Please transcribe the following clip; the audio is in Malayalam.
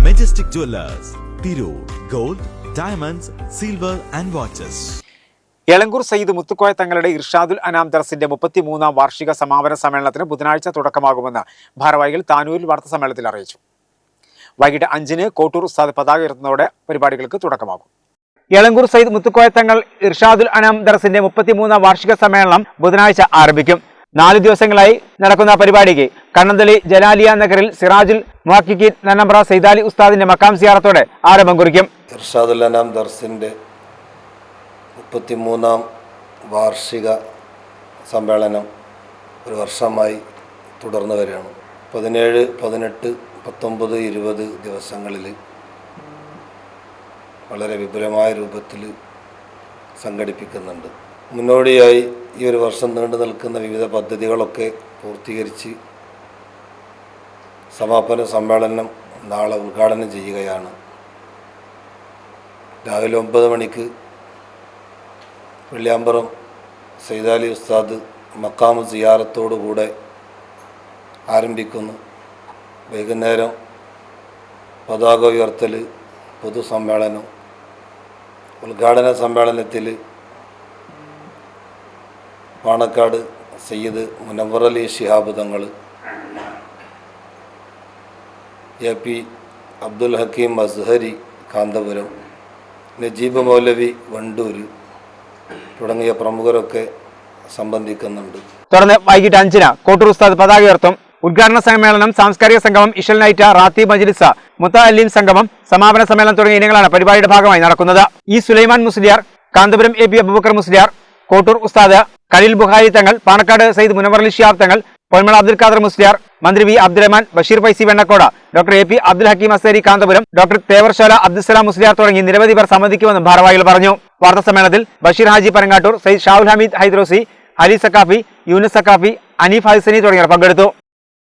Majestic Jewelers, Tirur, Gold, Diamonds, Silver and Watches. Elankur Sayyid Muthukoya തങ്ങളുടെ ഇർഷാദുൽ അനാം ദർസിന്റെ 33ാം വാർഷിക സമാപന സമ്മേളനത്തിന് ബുധനാഴ്ച തുടക്കമാകുമെന്ന് ഭാരവാഹികൾ താനൂരിൽ വാർത്താസമ്മേളനത്തിൽ അറിയിച്ചു. വൈകിട്ട് 5-ന് കോട്ടൂർ ഉസ്താദ് പതാക ഉയർത്തുന്നതോടെ പരിപാടികൾക്ക് തുടക്കമാകും. എളങ്കൂർ സയ്യിദ് മുത്തുക്കോയ തങ്ങൾ ഇർഷാദുൽ അനാം ദർസിന്റെ 33ാം വാർഷിക സമ്മേളനം ബുധനാഴ്ച ആരംഭിക്കും. 4 ദിവസങ്ങളായി നടക്കുന്ന പരിപാടിക്ക് കണ്ണന്തളി ജലാലിയ നഗറിൽ സിറാജുൽ മുഹഖിഖീൻ നന്നമ്പ്ര സൈദാലി ഉസ്താദിന്റെ മക്കാം സിയാറത്തോടെ ആരംഭം കുറിക്കും. ഇർഷാദുൽ അനാം ദർസിന്റെ 33ാം വാർഷിക സമ്മേളനം ഒരു വർഷമായി തുടർന്നു വരികയാണ്. 17, 18, 19, 20 ദിവസങ്ങളിൽ വളരെ വിപുലമായ രൂപത്തിൽ സംഘടിപ്പിക്കുന്നുണ്ട്. മുന്നോടിയായി ഈ ഒരു വർഷം നീണ്ടു നിൽക്കുന്ന വിവിധ പദ്ധതികളൊക്കെ പൂർത്തീകരിച്ച് സമാപന സമ്മേളനം നാളെ ഉദ്ഘാടനം ചെയ്യുകയാണ്. രാവിലെ 9 മണിക്ക് വെള്ളിയാമ്പറം സൈദാലി ഉസ്താദ് മക്കാമ് സിയാറത്തോടുകൂടെ ആരംഭിക്കുന്നു. വൈകുന്നേരം പതാക ഉയർത്തൽ, പൊതുസമ്മേളനം, ഉദ്ഘാടന സമ്മേളനത്തിൽ പാണക്കാട് സയ്യിദ് മുനവ്വർ അലി ശിഹാബ് തങ്ങൾ, AP അബ്ദുൽ ഹക്കീം അസ്ഹരി കാന്തപുരം, നജീബ് മൗലവി വണ്ടൂർ തുടങ്ങിയ പ്രമുഖരൊക്കെ സംബന്ധിക്കുന്നുണ്ട്. തുടർന്ന് വൈകിട്ട് 5-ന് കോട്ടൂർ ഉസ്താദ് പതാക ഉയർത്തും. ഉദ്ഘാടന സമ്മേളനം, സാംസ്കാരിക സംഗമം, ഇഷൽ നൈറ്റ്, റാത്തി മജ്ലിസ്, മുത്തഅല്ലിം സംഗമം, സമാപന സമ്മേളനം തുടങ്ങിയ ഇനങ്ങളാണ് പരിപാടിയുടെ ഭാഗമായി നടക്കുന്നത്. സുലൈമാൻ മുസ്ലിയാർ, കാന്തപുരം AP അബൂബക്കർ മുസ്ലിയാർ, കോട്ടൂർ ഉസ്താദ് ഖലീൽ ബുഖാരി തങ്ങൾ, പാണക്കാട് സയ്യിദ് മുനവ്വർ അലി ശിഹാബ് തങ്ങൾ, പൊന്മള അബ്ദുൽ ഖാദർ മുസ്ലിയാർ, മന്ത്രി V Abdurahman, Basheer Faizy Vennakkode, doctor AP Abdul Hakeem Azhari Kanthapuram, doctor Thevarshala Abdussalam Musliyar തുടങ്ങി നിരവധി പേർ സംബന്ധിക്കുമെന്നും ഭാരവാഹികൾ പറഞ്ഞു. വാർത്താ സമ്മേളനത്തിൽ ബഷീർ ഹാജി പരങ്ങാട്ടൂർ, സയ്യിദ് ഷാഹുൽ ഹമീദ് ഹൈദ്രോസി, അലി സക്കാഫി, യൂനുസ് സക്കാഫി, അനീഫ് ഹൈസനി തുടങ്ങിയവർ പങ്കെടുത്തു.